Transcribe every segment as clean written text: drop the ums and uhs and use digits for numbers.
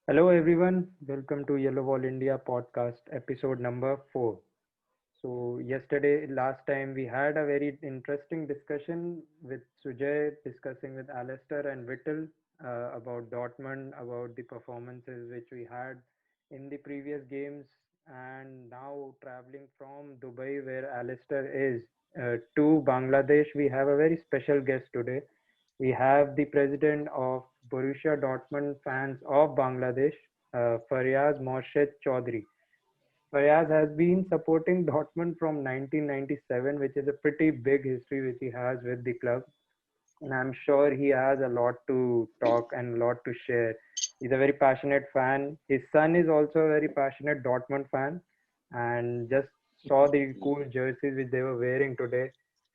Hello everyone, welcome to Yellow Wall India podcast episode number 4. Last time we had a very interesting discussion with Sujay discussing with Alistair and Vittel about Dortmund, about the performances which we had in the previous games, and now traveling from Dubai, where Alistair is, to Bangladesh. We have a very special guest today. We have the president of Borussia Dortmund fans of Bangladesh, Fariaz Morshed Chaudhry. Fariaz has been supporting Dortmund from 1997, which is a pretty big history which he has with the club. And I'm sure he has a lot to talk and a lot to share. He's a very passionate fan. His son is also a very passionate Dortmund fan, and just saw the cool jerseys which they were wearing today.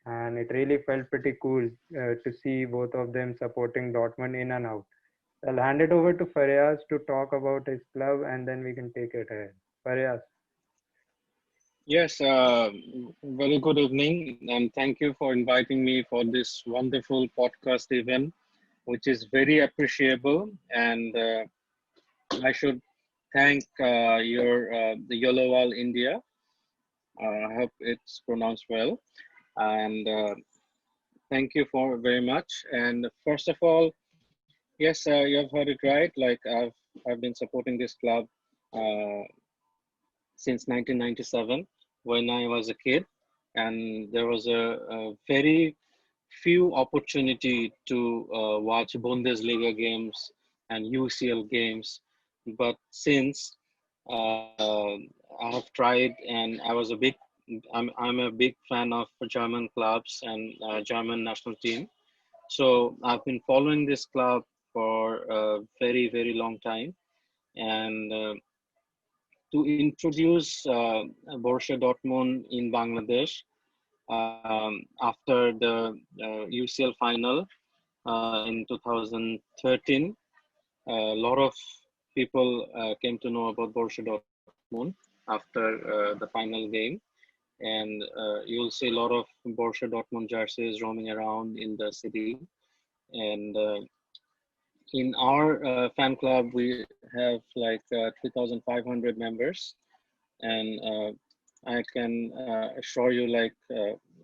And it really felt pretty cool to see both of them supporting Dortmund in and out. I'll hand it over to Fariaz to talk about his club and then we can take it ahead. Fariaz. Yes, very good evening, and thank you for inviting me for this wonderful podcast event, which is very appreciable. And I should thank the Yellow Wall India. I hope it's pronounced well. And thank you for very much. And first of all, yes, you have heard it right. I've been supporting this club uh, since 1997 when I was a kid, and there was a very few opportunity to watch Bundesliga games and UCL games. But since I have tried, and I'm a big fan of German clubs and German national team. So I've been following this club for a very, very long time. And to introduce Borussia Dortmund in Bangladesh after the UCL final in 2013. A lot of people came to know about Borussia Dortmund after the final game, and you'll see a lot of Borussia Dortmund jerseys roaming around in the city. And in our fan club, we have like 3,500 members, and I can assure you,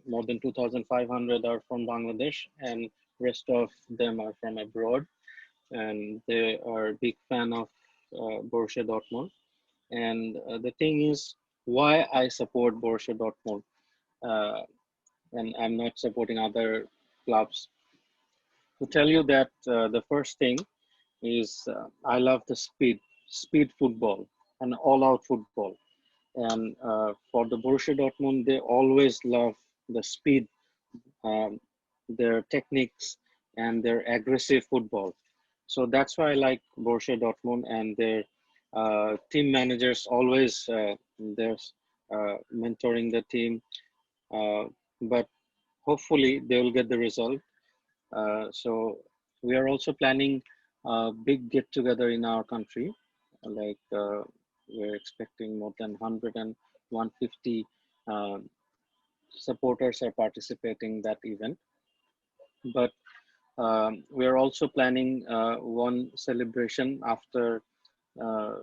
more than 2,500 are from Bangladesh, and rest of them are from abroad, and they are a big fan of Borussia Dortmund. And the thing is, why I support Borussia Dortmund, uh, and I'm not supporting other clubs. To tell you that the first thing is I love the speed football and all-out football. And for the Borussia Dortmund, they always love the speed, um, their techniques, and their aggressive football. So that's why I like Borussia Dortmund, and their team managers always they're mentoring the team. Uh, but hopefully they will get the result. So we are also planning a big get together in our country. Like we're expecting more than 100 and 150 supporters are participating that event. But we are also planning one celebration uh,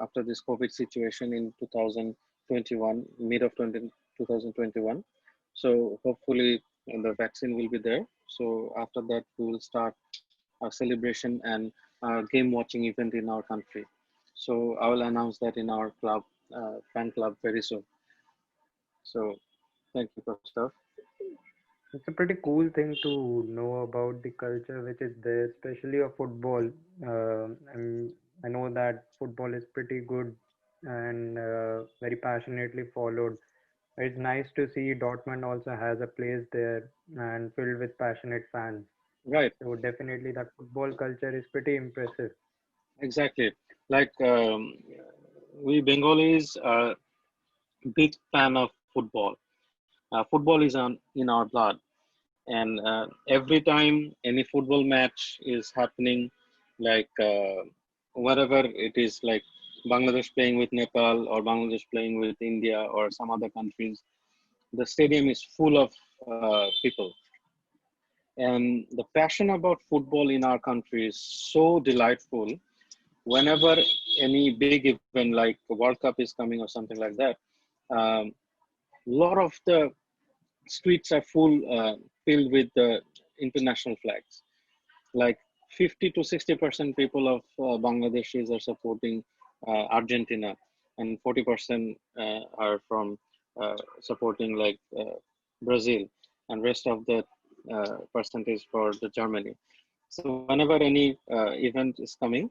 after this COVID situation in 2021, mid of 2021. So hopefully the vaccine will be there. So after that, we will start a celebration and a game watching event in our country. So I will announce that in our club, fan club very soon. So thank you, Gustav. It's a pretty cool thing to know about the culture which is there, especially of football. And I know that football is pretty good and very passionately followed. It's nice to see Dortmund also has a place there and filled with passionate fans. Right, So definitely that football culture is pretty impressive. exactly. Like we Bengalis are big fan of football. Football is in our blood, and every time any football match is happening, like whatever it is, like Bangladesh playing with Nepal or Bangladesh playing with India or some other countries, the stadium is full of people, and the passion about football in our country is so delightful. whenever any big event like World Cup is coming or something like that, um, lot of the streets are filled with the international flags. Like 50 to 60% people of Bangladeshis are supporting Argentina, and 40% are from supporting like Brazil, and rest of the percentage for the Germany. So whenever any event is coming,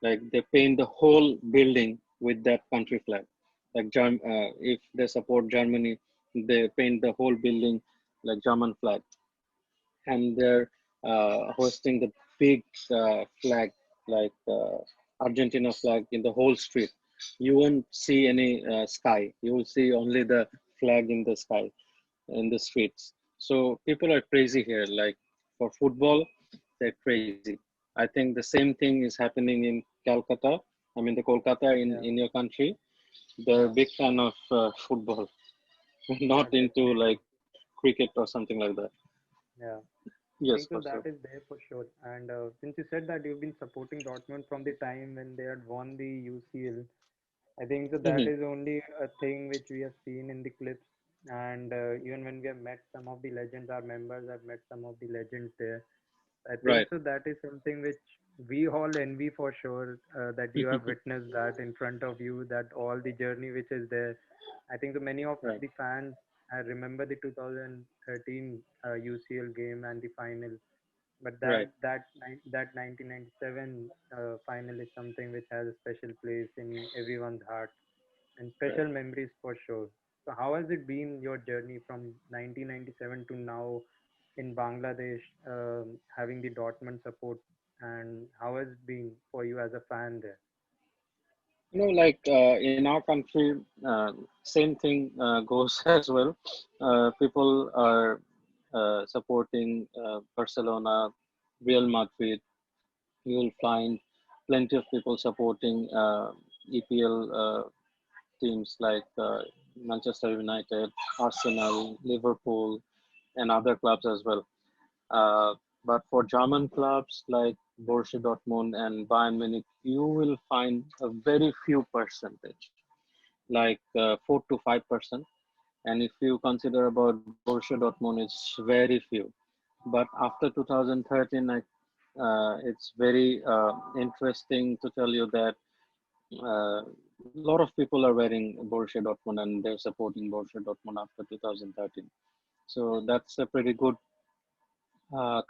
like they paint the whole building with that country flag. Like if they support Germany, they paint the whole building like German flag, and they're hosting the big flag like Argentina flag in the whole street. You won't see any sky. You will see only the flag in the sky in the streets. So people are crazy here. Like for football, they're crazy. I think the same thing is happening in Calcutta. I mean, the Kolkata Yeah, in your country. They're a yeah, big fan of football, yeah, not into like definitely. cricket or something like that. Yeah. I Yes, think for so sure. that is there for sure. And since you said that you've been supporting Dortmund from the time when they had won the UCL, I think so that Hmm. is only a thing which we have seen in the clips. And even when we have met some of the legends, our members have met some of the legends there. I think Right. so that is something which we all envy for sure, that you have witnessed that in front of you, that all the journey which is there. I think so many of Right. the fans I remember the 2013 UCL game and the final, but Right. that 1997 final is something which has a special place in everyone's heart and Right. special memories for sure. So how has it been your journey from 1997 to now in Bangladesh, having the Dortmund support, and how has it been for you as a fan there? Like in our country, same thing goes as well. People are supporting Barcelona, Real Madrid. You will find plenty of people supporting EPL teams like Manchester United, Arsenal, Liverpool, and other clubs as well. Uh, but for German clubs like Borussia Dortmund and Bayern Munich, you will find a very few percentage, like 4 to 5%. And if you consider about Borussia Dortmund, it's very few. But after 2013, it's very interesting to tell you that a lot of people are wearing Borussia Dortmund and they're supporting Borussia Dortmund after 2013. So that's a pretty good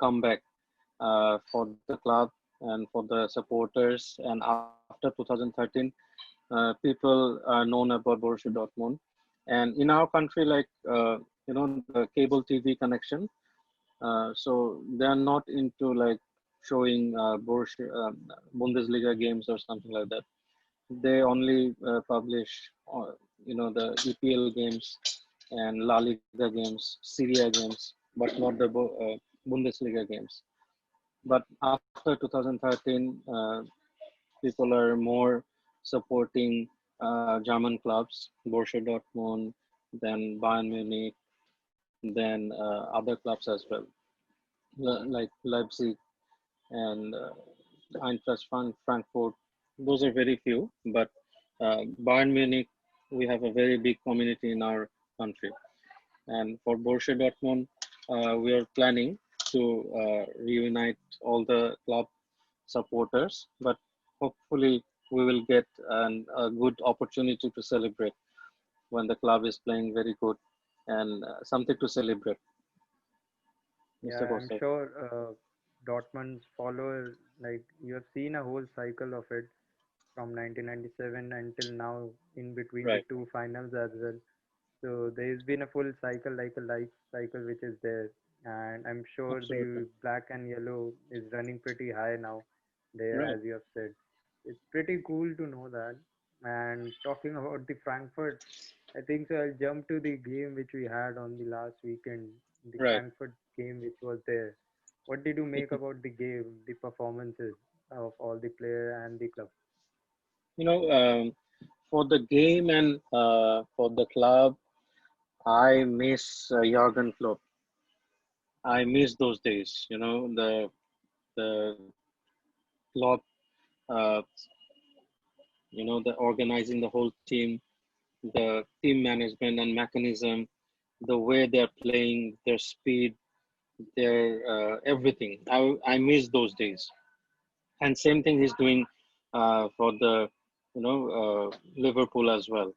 comeback for the club and for the supporters. And after 2013, people are known about Borussia Dortmund. And in our country, like the cable TV connection, so they are not into like showing Borussia Bundesliga games or something like that. They only publish, the EPL games and La Liga games, Serie A games, but not the Bundesliga games. But after 2013, people are more supporting German clubs, Borussia Dortmund, then Bayern Munich, then other clubs as well, like Leipzig and Eintracht Frankfurt. Those are very few, but Bayern Munich, we have a very big community in our country. And for Borussia Dortmund, we are planning to reunite all the club supporters, but hopefully we will get a good opportunity to celebrate when the club is playing very good and something to celebrate, Mr. Yeah, I'm Bose. sure Dortmund's followers, like you have seen a whole cycle of it from 1997 until now, in between the Right, two finals as well. So there's been a full cycle, like a life cycle, which is there, and I'm sure absolutely. the black and yellow is running pretty high now, there Right, as you have said. It's pretty cool to know that. And talking about the Frankfurt, I think so. I'll jump to the game which we had on the last weekend, the right. Frankfurt game which was there. What did you make about the game, the performances of all the player and the club? You know, for the game and for the club, I miss Jurgen Klopp. I miss those days. The Klopp. the organizing the whole team, the team management and mechanism, the way they're playing, their speed, their everything. I miss those days. And same thing he's doing for the Liverpool as well.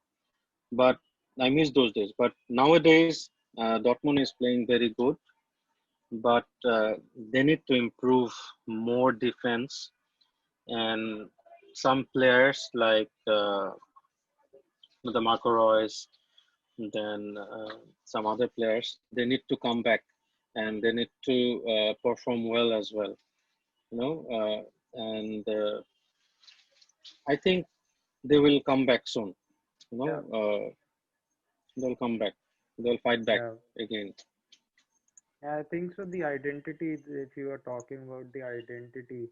But I miss those days. But nowadays, Dortmund is playing very good, but they need to improve more defense, and some players like the Marco Reus, then some other players, they need to come back and they need to perform well as well. And I think they will come back soon. You know, Yeah, uh, they'll come back. They'll fight back yeah. again. Yeah, I think so. The identity, if you are talking about the identity,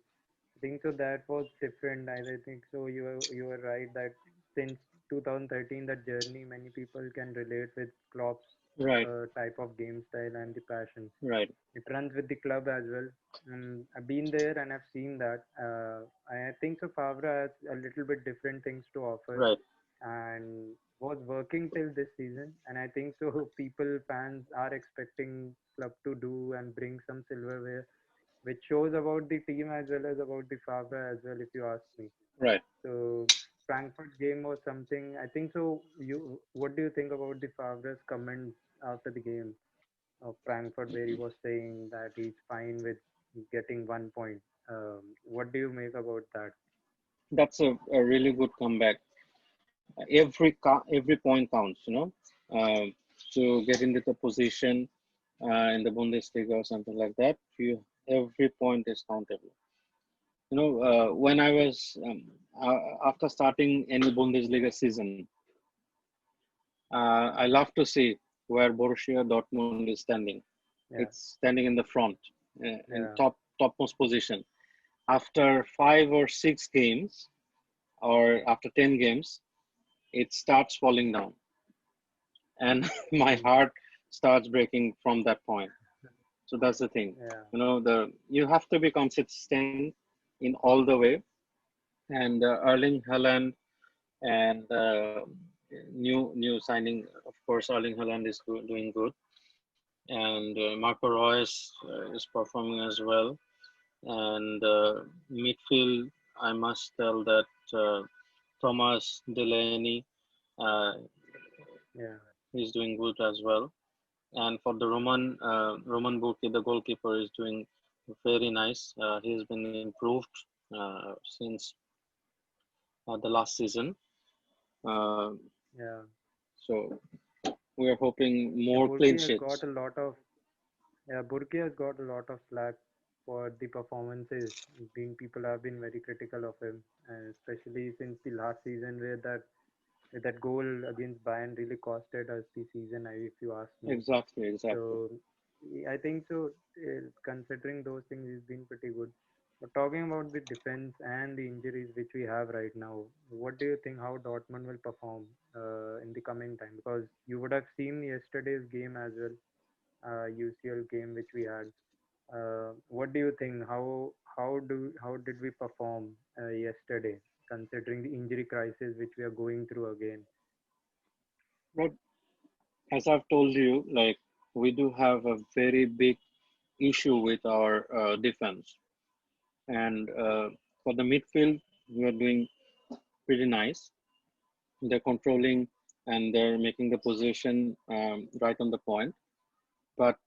I think so that was different. I think so. You were right that since 2013, that journey, many people can relate with Klopp's Right, type of game style and the passion. right, It runs with the club as well. I've been there and I've seen that. I think so. Favre has a little bit different things to offer right, and was working till this season. And I think so. People, fans are expecting club to do and bring some silverware, which shows about the team as well as about the Favre as well, if you ask me. right. So Frankfurt game was something. I think so. What do you think about the Favre's comments after the game of Frankfurt, where he was saying that he's fine with getting 1 point? What do you make about that? That's a really good comeback. Every point counts. To get into the position in the Bundesliga or something like that. Every point is countable. When I was after starting any Bundesliga season, I love to see where Borussia Dortmund is standing. Yeah, It's standing in the front, in yeah, topmost position. After 5 or 6 games, or after 10 games, it starts falling down, and my mm, heart starts breaking from that point. So that's the thing. yeah, You have to be consistent in all the way, and Erling Haaland and new signing, of course. Erling Haaland is doing good, and Marco Reus is performing as well. And midfield, I must tell that Thomas Delaney, uh, yeah. he's doing good as well. And for the Roman Burki, the goalkeeper, is doing very nice. He has been improved since the last season. Uh, Yeah. so we are hoping Yeah, more clean Burki has got sheets. a lot of Yeah, Burki has got a lot of flack for the performances. Being People have been very critical of him, especially since the last season where that goal against Bayern really costed us the season, if you ask me. Exactly, exactly. So I think so. Considering those things, he's been pretty good. But talking about the defense and the injuries which we have right now, what do you think how Dortmund will perform in the coming time? Because you would have seen yesterday's game as well, UCL game which we had. What do you think? How did we perform yesterday, considering the injury crisis which we are going through again? But as I've told you, like, we do have a very big issue with our defense, and for the midfield, we are doing pretty nice. They're controlling and they're making the position right on the point. But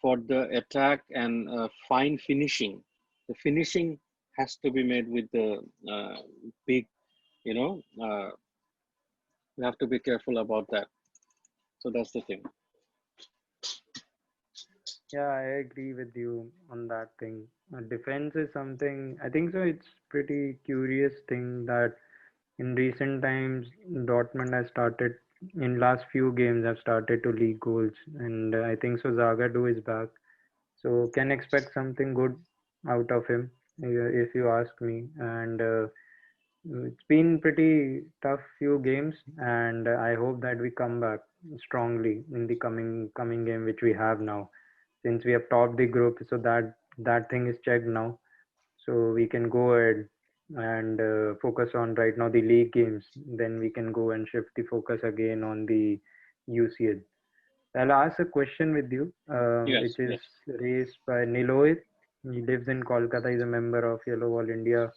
for the attack and fine finishing, the finishing has to be made with the big, you know, uh, we have to be careful about that. So that's the thing. Yeah, I agree with you on that thing. Defense is something I think so. It's pretty curious thing that in recent times Dortmund has started in last few games have started to leak goals, and I think so. Zagadou is back, so can expect something good out of him, if you ask me. And it's been pretty tough few games, and I hope that we come back strongly in the coming game which we have now, since we have topped the group. So that thing is checked now, so we can go ahead. and focus on right now the league games. Then we can go and shift the focus again on the UCL. I'll ask a question with you, Yes, which is yes. raised by Niloy. He lives in Kolkata. He's a member of Yellow Wall India.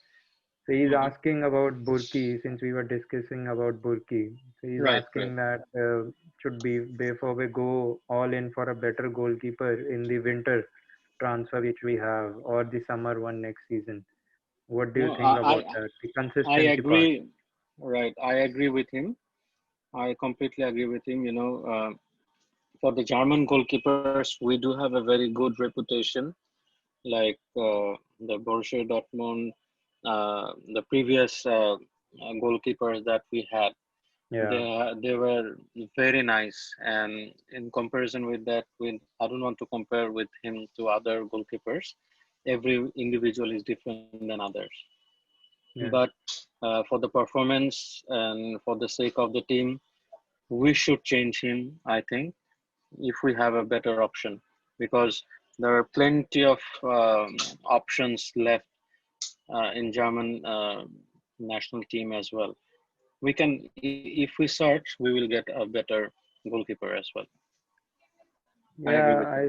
So he's Hmm. asking about Burki since we were discussing about Burki. So he's Right, right. asking that should be before we go all in for a better goalkeeper in the winter transfer which we have or the summer one next season. What do you No, think I, about I, that? The I consistency part. agree. Right, I agree with him. I completely agree with him. For the German goalkeepers, we do have a very good reputation. Like the Borussia Dortmund, the previous goalkeepers that we had, Yeah, they were very nice. And in comparison with that, with I don't want to compare with him to other goalkeepers. Every individual is different than others. yeah, But for the performance and for the sake of the team, we should change him, I think, if we have a better option, because there are plenty of options left in German national team as well. We can, if we search, we will get a better goalkeeper as well. I agree yeah. with him.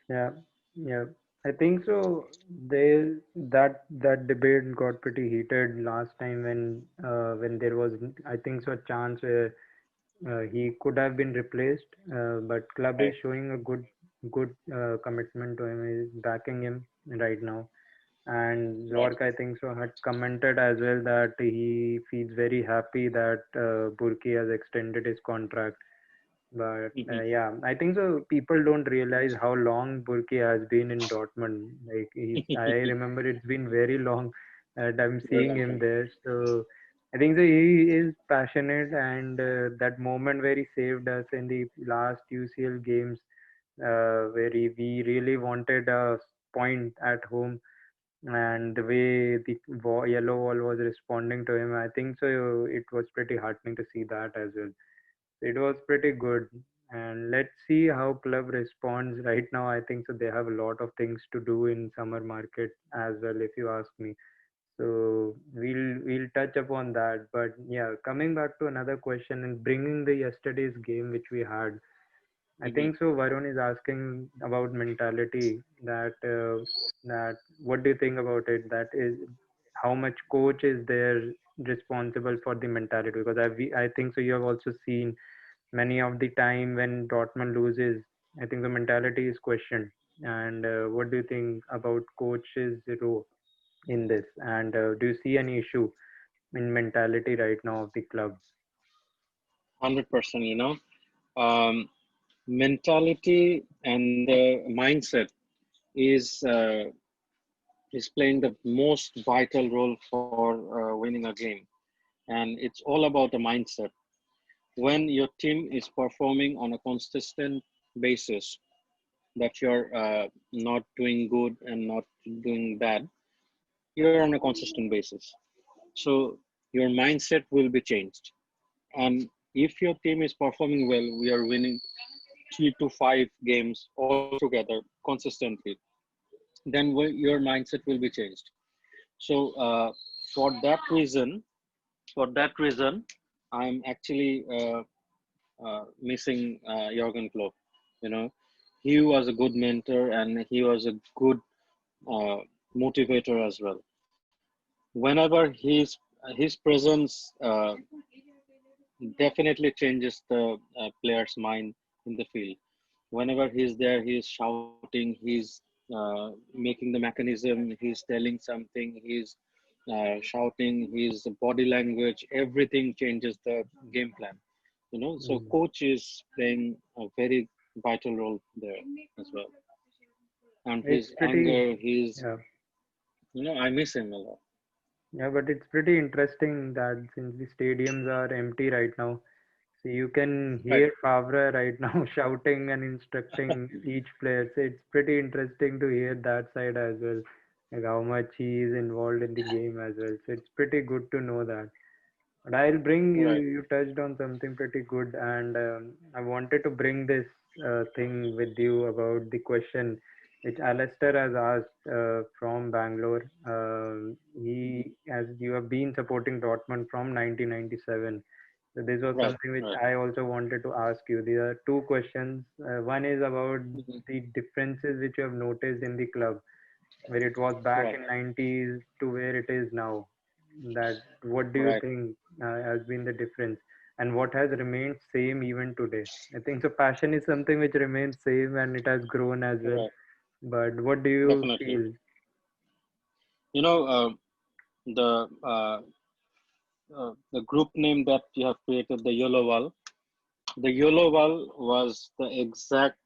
Yeah, yeah. I think so. That debate got pretty heated last time when there was, I think so, a chance where he could have been replaced, but club is Right. showing a good commitment to him, is backing him right now. And Right. Zorc, I think so, had commented as well that he feels very happy that Burki has extended his contract. But Hmm. yeah, I think so. People don't realize how long Burki has been in Dortmund. Like I remember it's been very long that I'm seeing Very him long. there. So I think so he is passionate, and that moment where he saved us in the last UCL games, where we really wanted a point at home, and the way the yellow wall was responding to him, I think so it was pretty heartening to see that as well. It was pretty good. And let's see how club responds right now. I think so they have a lot of things to do in summer market as well, if you ask me. So we'll touch upon that. But yeah, coming back to another question and bringing the yesterday's game which we had, I Hmm. think so. Varun is asking about mentality. That what do you think about it? That is how much coach is there responsible for the mentality? Because I think so. You have also seen many of the time when Dortmund loses, I think the mentality is questioned. And what do you think about coach's role in this? And do you see any issue in mentality right now of the club? 100%, mentality and the mindset is playing the most vital role for winning a game, and it's all about the mindset. When your team is performing on a consistent basis, that you're not doing good and not doing bad, you're on a consistent basis. So your mindset will be changed. And if your team is performing well, we are winning 3 to 5 games all together consistently, then your mindset will be changed. So for that reason, for that reason, I'm actually missing Jurgen Klopp. You know, he was a good mentor and he was a good uh, motivator as well. Whenever his presence definitely changes the player's mind in the field. Whenever he's there, he's shouting, he's making the mechanism, he's telling something, he's shouting, his body language, everything changes the game plan. So Mm. coach is playing a very vital role there as well. And It's his pretty, anger, his, yeah. I miss him a lot. Yeah, but it's pretty interesting that since the stadiums are empty right now, so you can Right. hear Favre right now shouting and instructing each player. So it's pretty interesting to hear that side as well, like how much he is involved in the game as well. So it's pretty good to know that. But I'll bring you. Right. You touched on something pretty good, and I wanted to bring this thing with you about the question. which Alistair has asked from Bangalore. As you have been supporting Dortmund from 1997. So this was Right, something which right. I also wanted to ask you. There are two questions. One is about Mhm. the differences which you have noticed in the club, where it was back Right, in 90s to where it is now. That what do you right, think has been the difference, and what has remained same even today? I think so. Passion is something which remains same and it has grown as well. right. But what do you Definitely. feel? You know, the the group name that you have created, the Yellow Wall. The Yellow Wall was the exact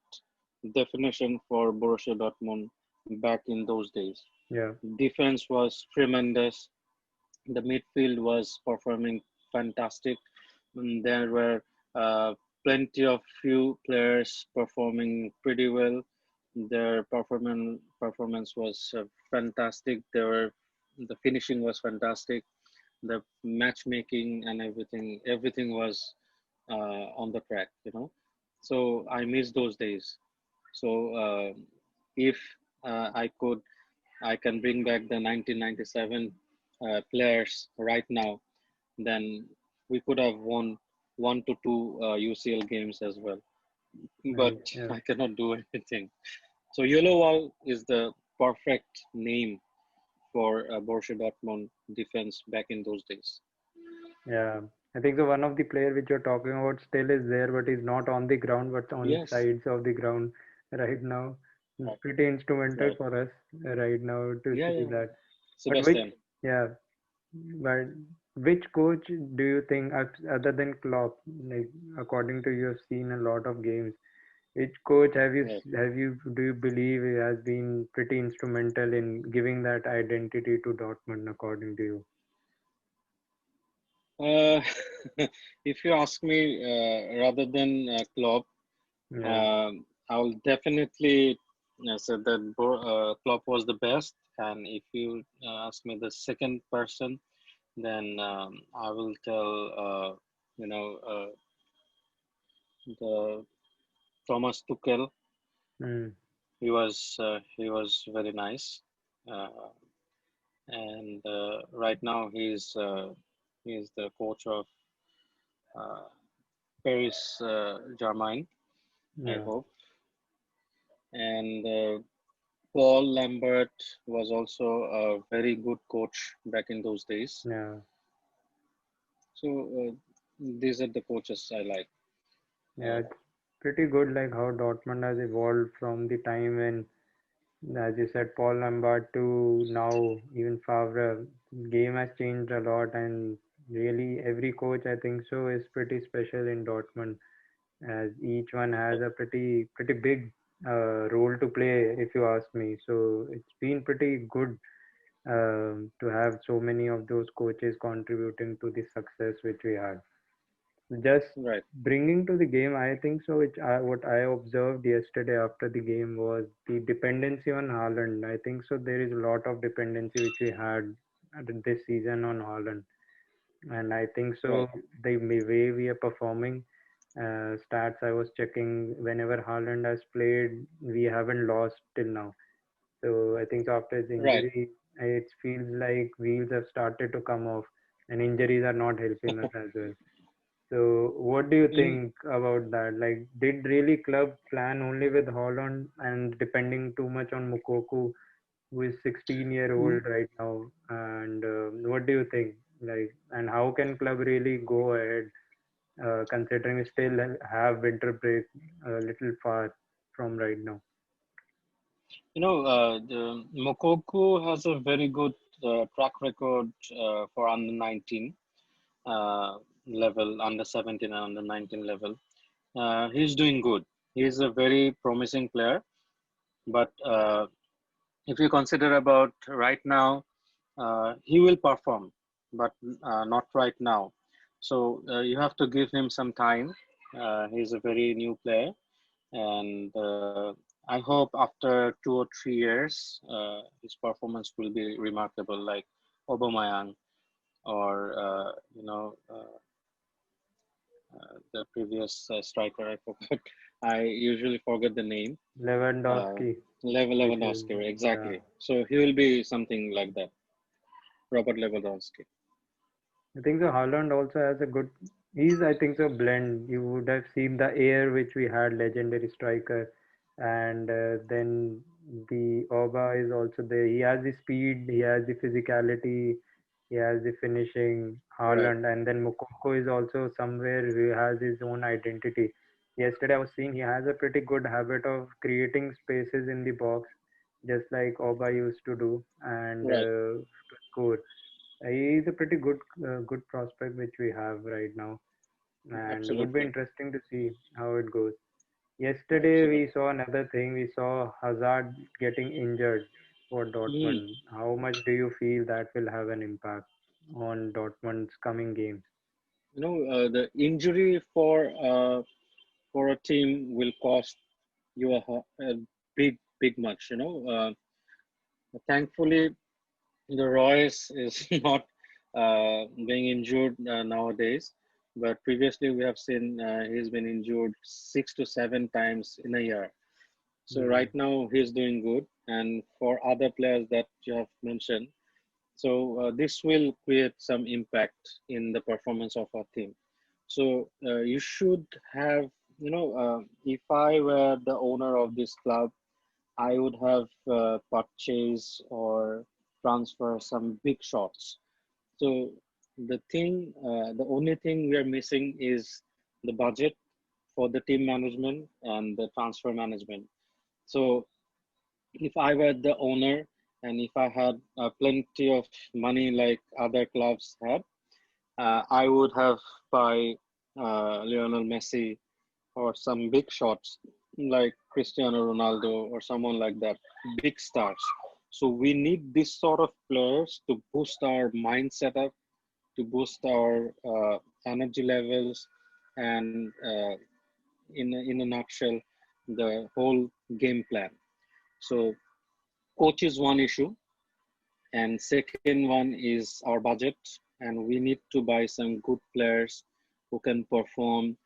definition for Borussia Dortmund back in those days. Yeah, Defense was tremendous. The midfield was performing fantastic. There were uh, plenty of few players performing pretty well. Their performance was fantastic. The finishing was fantastic. The matchmaking and everything was on the track. So I miss those days. So if I can bring back the 1997 players right now, then we could have won 1 to 2 UCL games as well. But right. Yeah. I cannot do anything. So Yellow Wall is the perfect name for Borussia Dortmund defense back in those days. Yeah, I think the one of the player which you're talking about still is there, but is not on the ground, but on Yes, sides of the ground right now. It's right, pretty instrumental right. for us right now to Yeah, see yeah. that. But which, Sebastian. yeah, but which coach do you think, other than Klopp, like according to you have seen a lot of games, which coach Right. do you believe has been pretty instrumental in giving that identity to Dortmund according to you? Uh, if you ask me, rather than Klopp, Yeah, I'll definitely say that Klopp was the best. And if you ask me the second person, then I will tell, you know, the Thomas Tuchel. mm, He was very nice, uh, and right now he's the coach of uh, Paris Germain, I yeah, hope. And Paul Lambert was also a very good coach back in those days. yeah. So these are the coaches I like. Yeah, Uh, it's pretty good like how Dortmund has evolved from the time when, as you said, Paul Lombard to now even Favre. Game has changed a lot, and really every coach I think so is pretty special in Dortmund, as each one has a pretty big role to play, if you ask me. So it's been pretty good to have so many of those coaches contributing to the success which we had. Just right, bringing to the game, I think so. What I observed yesterday after the game was the dependency on Haaland. I think so. There is a lot of dependency which we had this season on Haaland, and I think so. right, The way we are performing, stats I was checking. Whenever Haaland has played, we haven't lost till now. So I think so after his right. injury, it feels like wheels have started to come off, and injuries are not helping us as well. So, what do you In think about that? Like, did really club plan only with Holland and depending too much on Mukoku, who is 16-year-old right now? And what do you think? Like, and how can club really go ahead, considering we still have winter break a little far from right now? the Mokoku has a very good track record for under 19 uh, level, under 17 and under 19 level. He's doing good. He's a very promising player, but if you consider about right now, he will perform, but not right now. So you have to give him some time. He's a very new player, and I hope after 2 or 3 years, his performance will be remarkable, like Obamayang or the previous striker. I forgot. I usually forget the name. Uh, Lewandowski, which is Lewandowski, yeah. exactly. So he will be something like that. Robert Lewandowski. I think so. Haaland also has a good. He's I think so blend. You would have seen the air which we had, legendary striker, and then the Oba is also there. He has the speed, he has the physicality, he has the finishing. Right, Haaland, and then Mukoko is also somewhere who has his own identity. Yesterday I was seeing he has a pretty good habit of creating spaces in the box, just like Oba used to do, and right, to score. He's a pretty good prospect which we have right now, and would be absolutely, interesting to see how it goes. Yesterday we absolutely. saw another thing. We saw Hazard getting injured for Hmm. Dortmund. How much do you feel that will have an impact on Dortmund's coming games? The injury for a team will cost you a big much. Thankfully, the Royce is not being injured nowadays, but previously we have seen he's been injured 6 to 7 times in a year. So right Hmm. now he's doing good, and for other players that you have mentioned, so this will create some impact in the performance of our team. So you should have, if I were the owner of this club, I would have purchased or transfer some big shots. So the only thing we are missing is the budget for the team management and the transfer management. So if I were the owner and if I had plenty of money like other clubs have, I would have buy Lionel Messi or some big shots like Cristiano Ronaldo or someone like that, big stars. So we need this sort of players to boost our mindset up, to boost our energy levels, and in a nutshell, the whole game plan. So coach is one issue, and second one is our budget, and we need to buy some good players who can perform,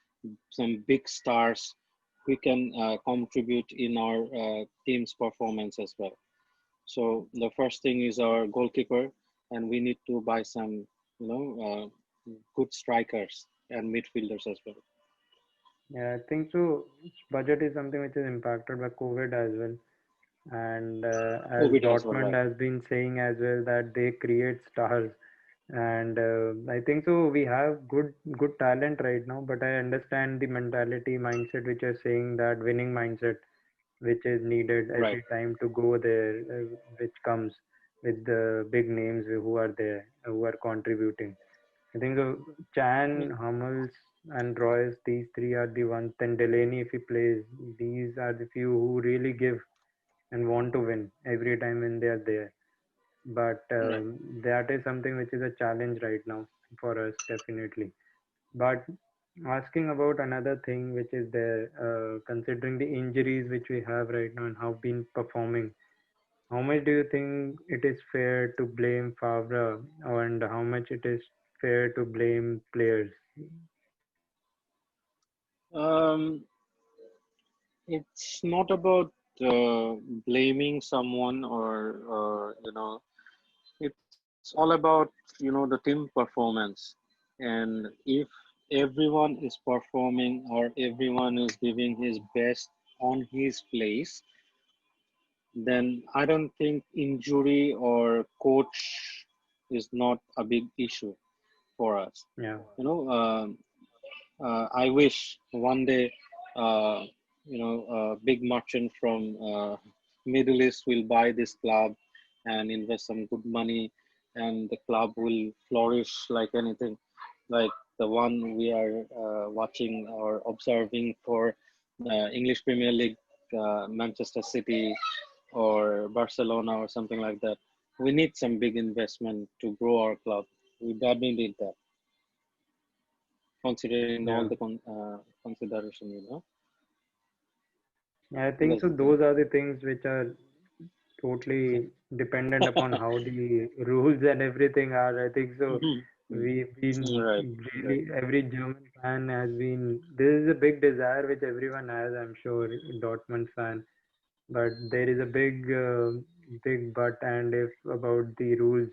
some big stars who can contribute in our team's performance as well. So the first thing is our goalkeeper, and we need to buy some, good strikers and midfielders as well. Yeah, I think so. Budget is something which is impacted by COVID as well. And as COVID as well, Dortmund right? has been saying as well that they create stars, and I think so. We have good talent right now, but I understand the mentality mindset which is saying that winning mindset which is needed Right. every time to go there, which comes with the big names who are there who are contributing. I think so. Chan, Hummels, and Royce, these three are the ones. Then Delaney, if he plays, these are the few who really give and want to win every time when they are there. But Right. that is something which is a challenge right now for us, definitely. But asking about another thing which is there, considering the injuries which we have right now and how been performing, how much do you think it is fair to blame Favre, and how much it is fair to blame players? Um, it's not about uh, blaming someone or it's all about the team performance. And if everyone is performing or everyone is giving his best on his place, then I don't think injury or coach is not a big issue for us. Yeah, You know, I wish one day, a big merchant from Middle East will buy this club and invest some good money, and the club will flourish like anything, like the one we are watching or observing for English Premier League, Manchester City or Barcelona or something like that. We need some big investment to grow our club. We badly need that, considering all the yeah. consideration, Yeah, I think that's so. the thing. Those are the things which are totally dependent upon how the rules and everything are. I think so. We've been Right, right, really, every German fan has been, this is a big desire which everyone has, I'm sure, Dortmund fan. But there is a big but and if about the rules.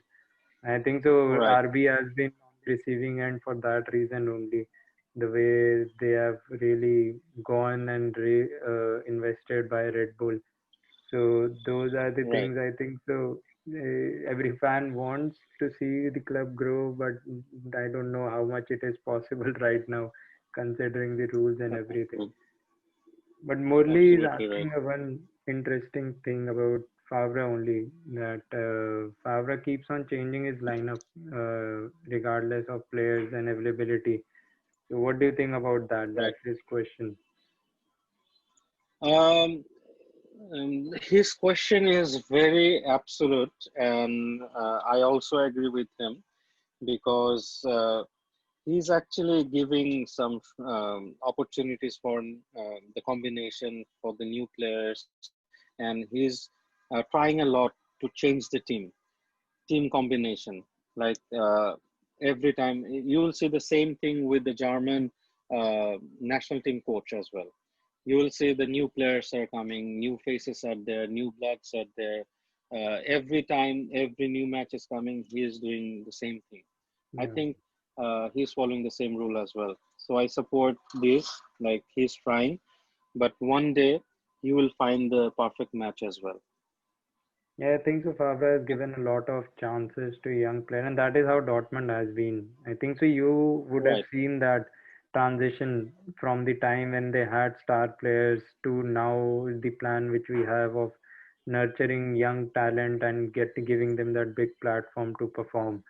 I think so. right. RB has been on the receiving end for that reason only. The way they have really gone and invested by Red Bull. So those are the Right. things I think so. Every fan wants to see the club grow, but I don't know how much it is possible right now, considering the rules and everything. Absolutely, But Morley is absolutely right. asking a one interesting thing about Favre only, that Favre keeps on changing his lineup regardless of players and availability. So what do you think about that? Right. That's his question. Um, his question is very absolute, and I also agree with him because he's actually giving some opportunities for the combination for the new players, and he's trying a lot to change the team combination. Like every time you will see the same thing with the German national team coach as well. You will see the new players are coming, new faces are there, new bloods are there. Every time, every new match is coming, he is doing the same thing. I Yeah. think he's following the same rule as well. So I support this. Like he's trying, but one day you will find the perfect match as well. Yeah, I think so. Favre has given a lot of chances to young players, and that is how Dortmund has been. I think so. You would have Right, seen that transition from the time when they had star players to now the plan which we have of nurturing young talent and giving them that big platform to perform.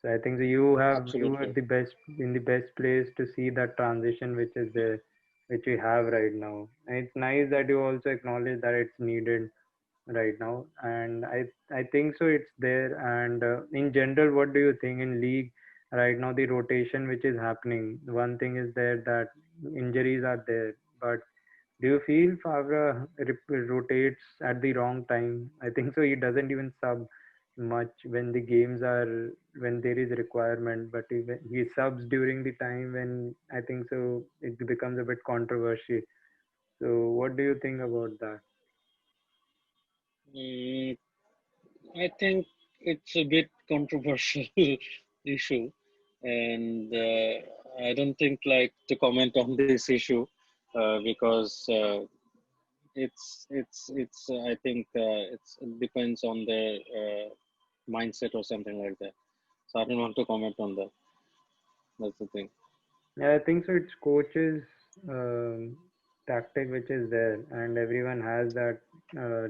So I think so you were absolutely. the best in the best place to see that transition which is there, which we have right now. And it's nice that you also acknowledge that it's needed right now, and I think so it's there. And in general, what do you think in league right now, the rotation which is happening? One thing is there that injuries are there, but do you feel Favre rotates at the wrong time? I think so. He doesn't even sub much when the games are when there is requirement, but he subs during the time when I think so it becomes a bit controversial. So what do you think about that? Mm, I think it's a bit controversial issue, and I don't think like to comment on this issue because it's I think it depends on their mindset or something like that. So I don't want to comment on that. That's the thing. Yeah, I think so. It's coach's um, tactic which is there, and everyone has that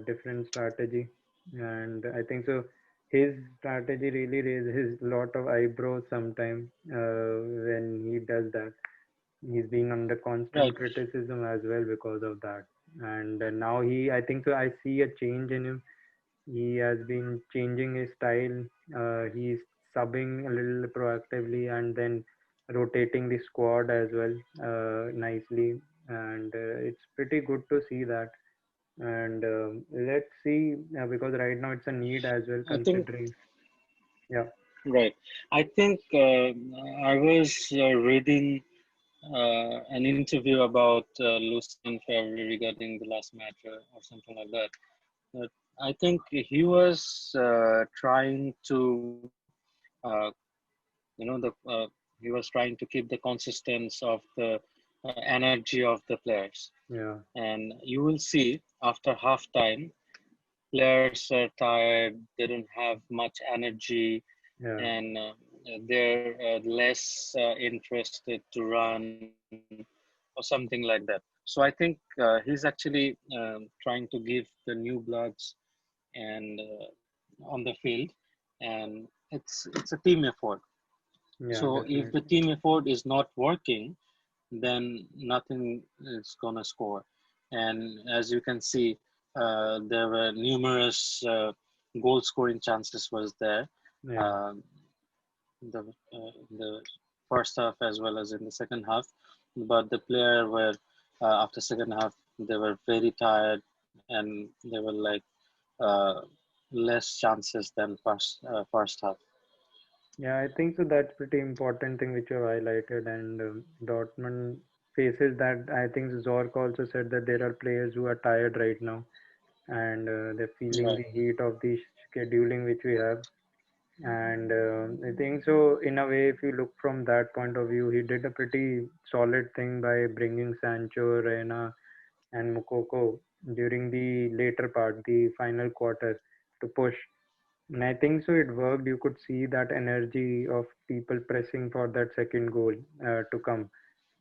different strategy. And I think so. His strategy really raises a lot of eyebrows sometimes when he does that. He's been under constant Right. criticism as well because of that. And now I think so. I see a change in him. He has been changing his style. He's subbing a little proactively and then rotating the squad as well nicely. And it's pretty good to see that. And let's see, because right now it's a need as well, I think considering. Yeah, right. I think I was reading an interview about Lucien Favre regarding the last match or something like that. But I think he was trying to, uh, he was trying to keep the consistence of the energy of the players. yeah, And you will see after halftime, players are tired, they don't have much energy, yeah, and they're less interested to run or something like that. So I think he's actually trying to give the new bloods and on the field, and it's a team effort. yeah, So if the definitely. team effort is not working, then nothing is gonna score. And as you can see, there were numerous goal scoring chances was there. Yeah, Uh, the first half as well as in the second half. But the player were after second half they were very tired and they were like uh, less chances than first half. Yeah, I think so. That's pretty important thing which you have highlighted, and Dortmund faces that. I think Zorc also said that there are players who are tired right now, and they're feeling Right. the heat of the scheduling which we have. And I think so. In a way, if you look from that point of view, he did a pretty solid thing by bringing Sancho, Reina, and Mukoko during the later part, the final quarter, to push. And I think so it worked. You could see that energy of people pressing for that second goal to come,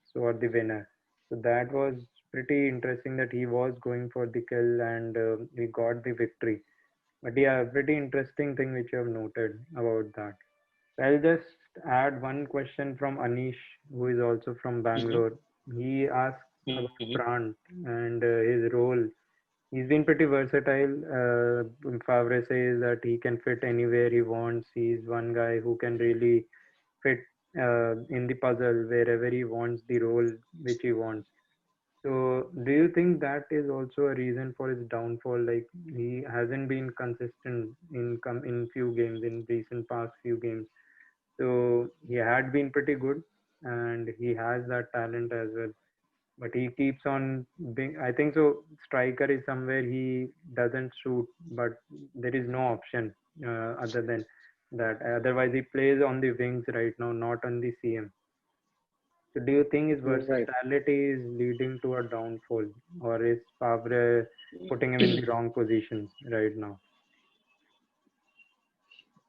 so or the winner. So that was pretty interesting that he was going for the kill and we got the victory. But yeah, pretty interesting thing which you have noted about that. I'll just add one question from Anish, who is also from Mm-hmm. Bangalore. He asks about Mm-hmm. Brandt and his role. He's been pretty versatile. Favre says that he can fit anywhere he wants. He's one guy who can really fit in the puzzle wherever he wants the role which he wants. So, do you think that is also a reason for his downfall? Like he hasn't been consistent in few games in recent past few games. So he had been pretty good, and he has that talent as well, but he keeps on being, I think so striker is somewhere he doesn't suit, but there is no option other than that. Otherwise he plays on the wings right now, not on the CM. So do you think his Right. versatility is leading to a downfall, or is Favre putting him in the wrong position right now?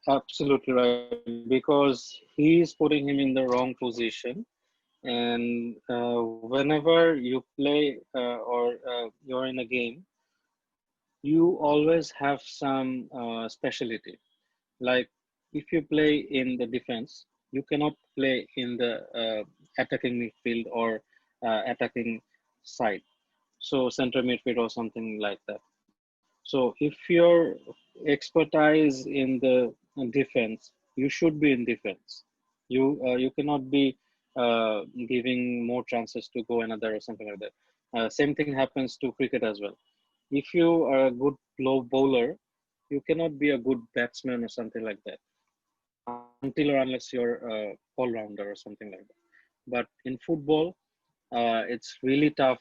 Absolutely right. Because he is putting him in the wrong position. And whenever you play or you're in a game, you always have some specialty. Like if you play in the defense, you cannot play in the attacking midfield or attacking side. So center midfield or something like that. So if your expertise in the defense, you should be in defense. You cannot be giving more chances to go another or something like that. Same thing happens to cricket as well. If you are a good low bowler, you cannot be a good batsman or something like that until or unless you're a all rounder or something like that. But in football, it's really tough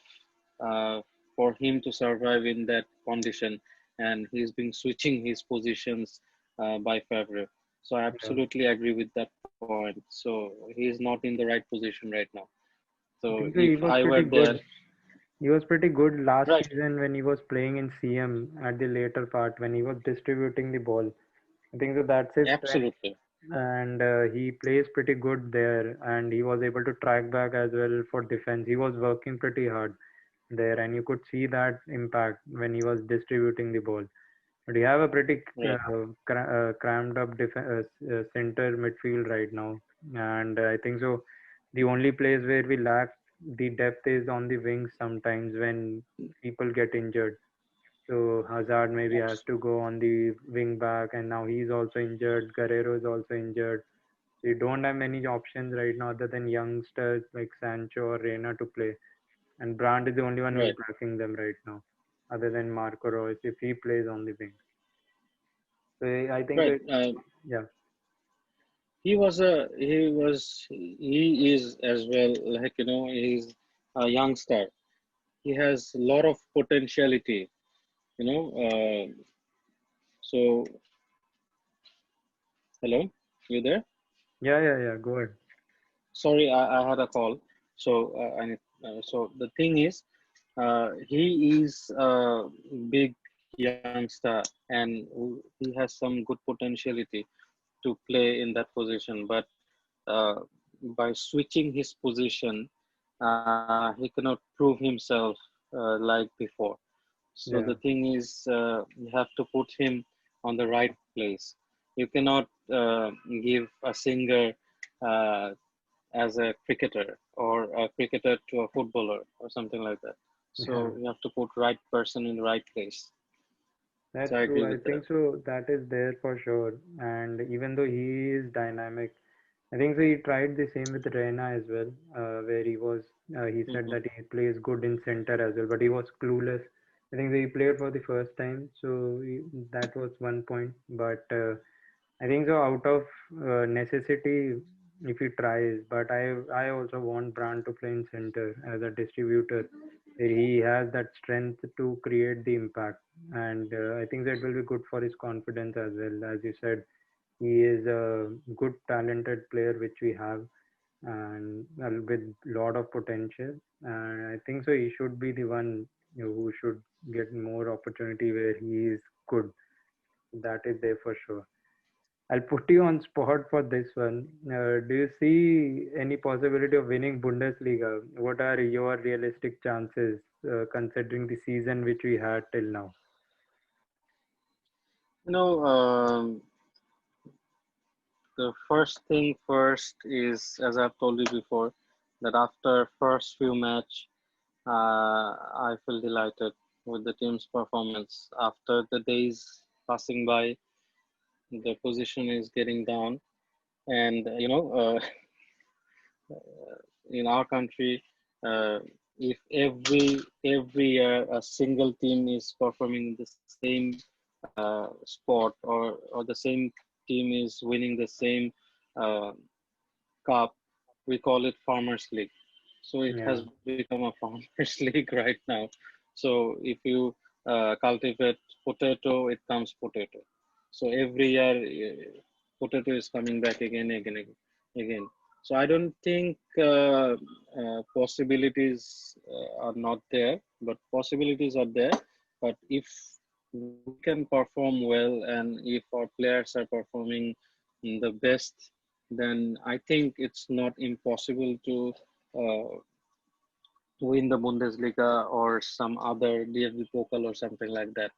uh, for him to survive in that condition, and he's been switching his positions by Favre. So I Yeah, absolutely agree with that point. So he's not in the right position right now. So I think so if he was I were pretty there, good. He was pretty good last right? season when he was playing in CM at the later part when he was distributing the ball. I think so that's his strength, Absolutely, and he plays pretty good there. And he was able to track back as well for defense. He was working pretty hard there, and you could see that impact when he was distributing the ball. But we have a pretty right, crammed up center midfield right now, and I think so. The only place where we lack the depth is on the wings sometimes when people get injured. So Hazard maybe has Abs- to go on the wing back, and now he's also injured. Guerrero is also injured. So you don't have many options right now other than youngsters like Sancho or Reina to play. And Brandt is the only one who is right, backing them right now, other than Marco Reus if he plays on the wing. So I think right. that yeah, He is as well, like he's a young star. He has a lot of potentiality. You know, so hello, you there? yeah. Go ahead. Sorry, I had a call. So so the thing is, he is a big youngster and he has some good potentiality to play in that position. But uh, by switching his position, he cannot prove himself like before. So the Yeah, thing is, you have to put him on the right place. You cannot give a singer uh, as a cricketer or a cricketer to a footballer or something like that. yeah. So you have to put right person in the right place. That's So I true. agree I with that. think so. That is there for sure. And even though he is dynamic, I think so. He tried the same with Reina as well, where he was. He said Hmm. that he plays good in center as well, but he was clueless. I think he played for the first time, so that was one point. But I think so. Out of necessity, if he tries, but I also want Brand to play in center as a distributor, where he has that strength to create the impact, and I think that will be good for his confidence as well. As you said, he is a good, talented player which we have, and with lot of potential. And I think so. He should be the one, who should get more opportunity where he is good. That is there for sure. I'll put you on spot for this one. Do you see any possibility of winning Bundesliga? What are your realistic chances, considering the season which we had till now? You know, the first thing first is, as I've told you before, that after first few match, I feel delighted with the team's performance. After the days passing by, the position is getting down, and in our country, uh, if every year a single team is performing the same sport, or the same team is winning the same uh, cup, we call it Farmers League. So it Yeah, has become a Farmers League right now. So if you cultivate potato, it comes potato. So every year, potato is coming back again, again, again, again. So I don't think possibilities are not there, but possibilities are there. But if we can perform well, and if our players are performing the best, then I think it's not impossible to win the Bundesliga or some other DFB Pokal or something like that.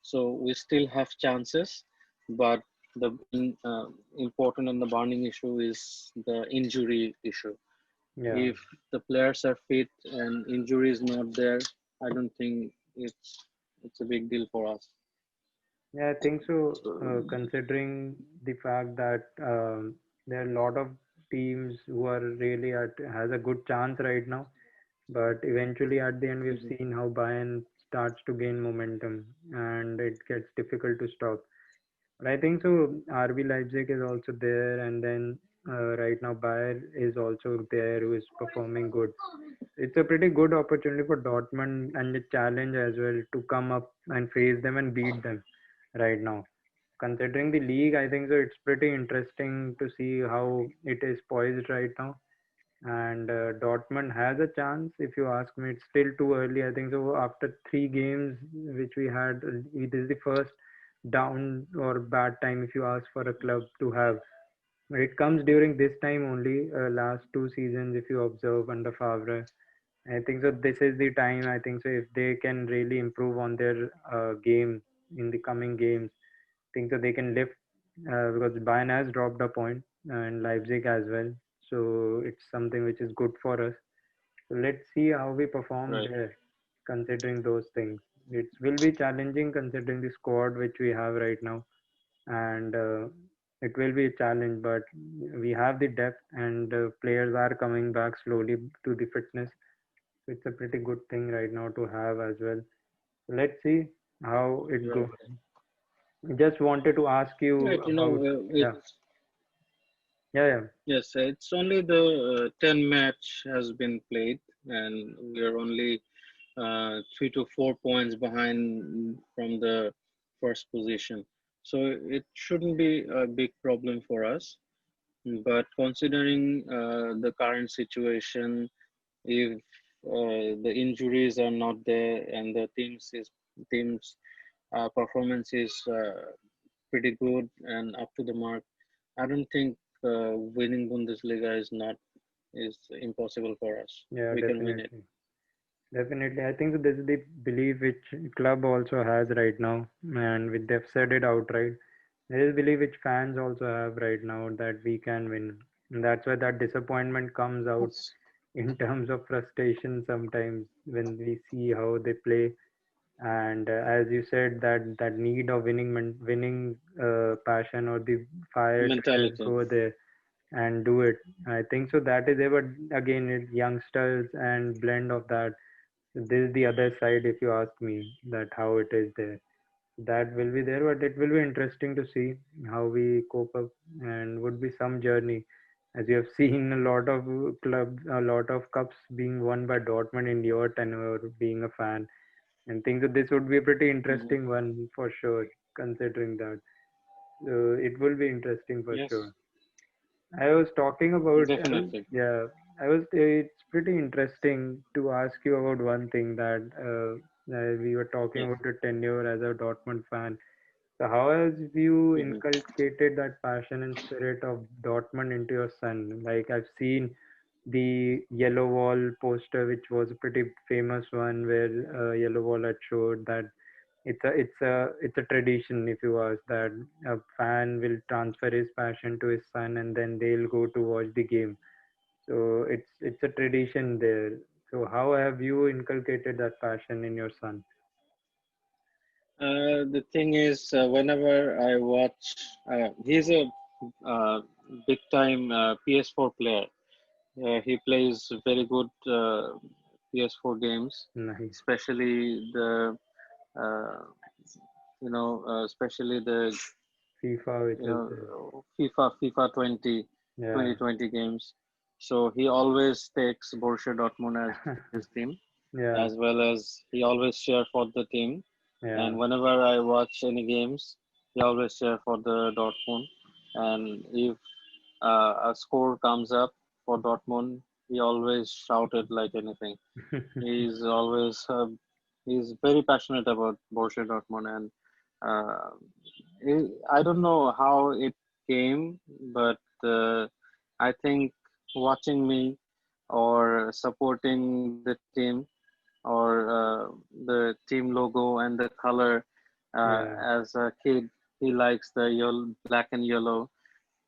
So we still have chances, but the important and the burning issue is the injury issue. yeah, If the players are fit and injury is not there, I don't think it's a big deal for us. yeah. I think so. Considering the fact that there are a lot of teams who are really at has a good chance right now, but eventually at the end we've Mhm. seen how Bayern starts to gain momentum, and it gets difficult to stop. But I think so. RB Leipzig is also there, and then right now Bayer is also there, who is performing good. It's a pretty good opportunity for Dortmund and the challenge as well to come up and face them and beat them right now. Considering the league, I think so. It's pretty interesting to see how it is poised right now. And Dortmund has a chance. If you ask me, it's still too early. I think so. After 3 games which we had, it is the first down or bad time if you ask for a club to have. It comes during this time only. Last 2 seasons, if you observe under Favre, I think so. This is the time. I think so. If they can really improve on their game in the coming games, think so they can lift, because Bayern has dropped a point and Leipzig as well. So it's something which is good for us. So let's see how we perform Right. there, considering those things. It will be challenging considering the squad which we have right now, and it will be a challenge. But we have the depth, and players are coming back slowly to the fitness. So it's a pretty good thing right now to have as well. Let's see how it goes. Right. Just wanted to ask you Right. about, yeah, It's yeah, yeah, yes, it's only the 10 match has been played, and we are only 3 to 4 points behind from the first position. So it shouldn't be a big problem for us. But considering the current situation, if the injuries are not there and the team's performance is pretty good and up to the mark, I don't think winning Bundesliga is impossible for us. yeah, We can win it. definitely. Definitely. I think this is the belief which club also has right now, and with they've said it outright. There is belief which fans also have right now that we can win. And that's why that disappointment comes out Yes. in terms of frustration sometimes when we see how they play. And as you said, that need of winning passion or the fire to just Mentality. go there and do it. I think so. That is ever again it youngsters and blend of that. This is the other side, if you ask me, that how it is there. that will be there, but it will be interesting to see how we cope up, and would be some journey. As you have seen, a lot of clubs, a lot of cups being won by Dortmund in your tenure, being a fan, and think that this would be a pretty Mhm. interesting one for sure. Considering that, it will be interesting for Yes, sure. I was talking about, definitely. yeah, I was. It's pretty interesting to ask you about one thing that we were talking Yes. about your tenure as a Dortmund fan. So how has you Hmm. inculcated that passion and spirit of Dortmund into your son? Like I've seen the Yellow Wall poster, which was a pretty famous one, where Yellow Wall had showed that it's a tradition, if you ask, that a fan will transfer his passion to his son and then they'll go to watch the game. So it's a tradition there. So how have you inculcated that passion in your son? The thing is, whenever I watch, he's a uh, big time PS4 player. He plays very good PS4 games, Nice. especially uh, especially the FIFA, which is there. FIFA 20, Yeah. 2020 games. So he always takes Borussia Dortmund as his team, as Yeah. well as he always cheer for the team. And Yeah. whenever I watch any games, he always cheer for the Dortmund. And if a score comes up for Dortmund, he always shouted like anything. He's always he's very passionate about Borussia Dortmund, and uh, I don't know how it came, but I think watching me or supporting the team or the team logo and the color Yeah. as a kid, he likes the yellow, black and yellow,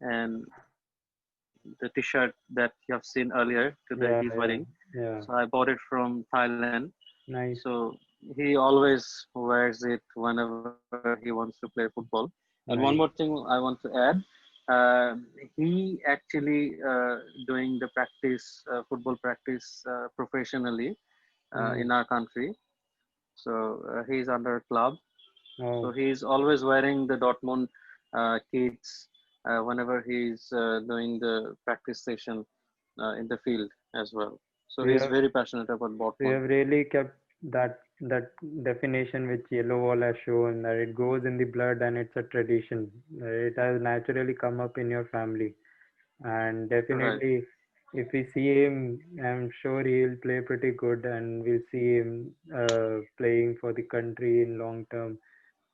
and the T-shirt that you have seen earlier today Yeah. he's Yeah. wearing. Yeah. So I bought it from Thailand. Nice. So he always wears it whenever he wants to play football. And one more Nice. thing I want to add, he actually doing the practice, football practice professionally in Mm. our country. So he's under a club. So Oh. he's always wearing the Dortmund kits whenever he's doing the practice session in the field as well. So So you he's have very passionate about so you Dortmund. have really kept that definition which Yellow Wall has shown, that it goes in the blood and it's a tradition. It has naturally come up in your family. And Right. definitely, if we see him, I'm sure he'll play pretty good, and we'll see him playing for the country in long term.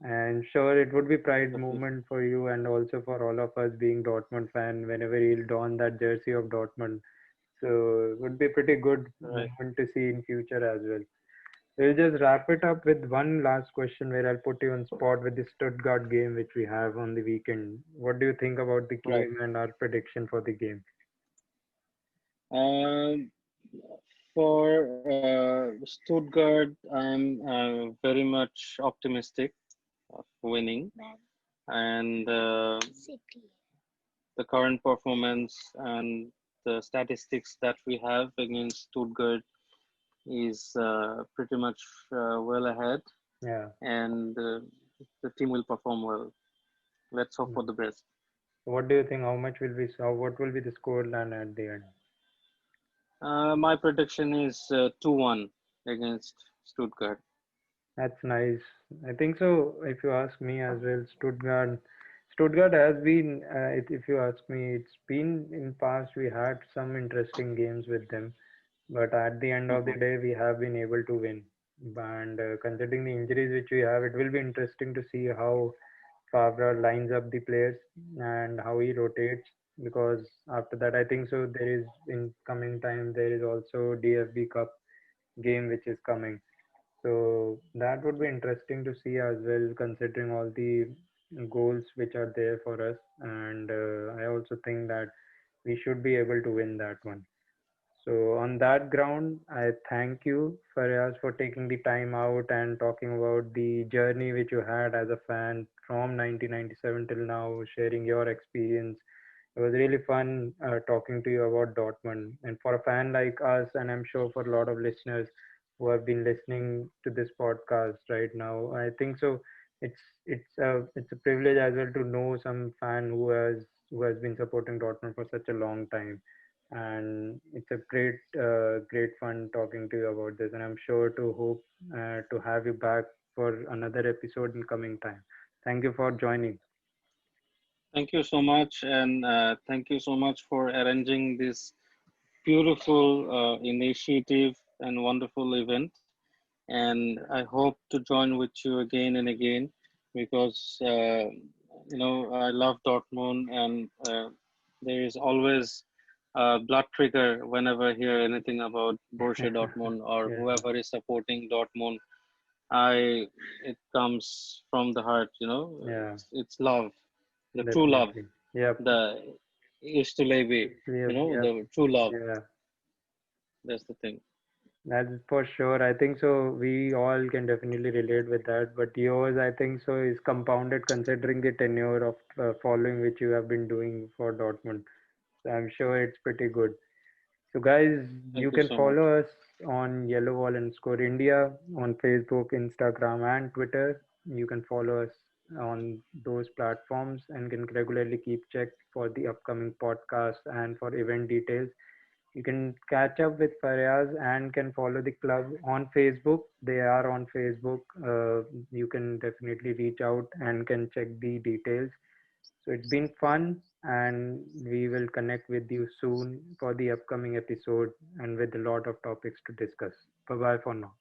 And sure, it would be pride Definitely. moment for you and also for all of us being Dortmund fan whenever he'll don that jersey of Dortmund. So it would be pretty good Right. moment to see in future as well. We'll just wrap it up with one last question where I'll put you on spot with the Stuttgart game which we have on the weekend. What do you think about the Right. game and our prediction for the game? Um, for Stuttgart, I'm very much optimistic of winning, and the current performance and the statistics that we have against Stuttgart is pretty much well ahead, Yeah. and the team will perform well. Let's hope Mm. for the best. What do you think? What will be the score line at the end? My prediction is 2-1 against Stuttgart. That's nice. I think so. If you ask me as well, Stuttgart has been. If you ask me, it's been in past. We had some interesting games with them, but at the end of the Mhm. day, we have been able to win. And considering the injuries which we have, it will be interesting to see how Favre lines up the players and how he rotates. Because after that, I think so. There is in coming time there is also DFB Cup game which is coming. So that would be interesting to see as well, considering all the goals which are there for us. And I also think that we should be able to win that one. So on that ground, I thank you, Fariaz, for taking the time out and talking about the journey which you had as a fan from 1997 till now, sharing your experience. It was really fun talking to you about Dortmund. And for a fan like us, and I'm sure for a lot of listeners who have been listening to this podcast right now, I think so. It's a privilege as well to know some fan who has been supporting Dortmund for such a long time, and it's a great fun talking to you about this. And I'm sure to hope to have you back for another episode in coming time. Thank you for joining. Thank you so much, and thank you so much for arranging this beautiful initiative and wonderful event. And I hope to join with you again and again because I love Dortmund, and there is always a blood trigger whenever I hear anything about Borussia Dortmund or Yeah, whoever is supporting Dortmund. I It comes from the heart, yeah, it's love, the true love, definitely. Yep. the is to leve, Yep. Yep. the true love. Yeah. That's the thing. That's for sure. I think so. We all can definitely relate with that. But yours, I think so, is compounded considering the tenure of following which you have been doing for Dortmund. So I'm sure it's pretty good. So, guys, you Thank you can so much. follow us on Yellow Wall and Score India on Facebook, Instagram, and Twitter. You can follow us on those platforms and can regularly keep check for the upcoming podcast and for event details. You can catch up with Fariaz and can follow the club on Facebook. They are on Facebook. You can definitely reach out and can check the details. So it's been fun, and we will connect with you soon for the upcoming episode and with a lot of topics to discuss. Bye bye for now.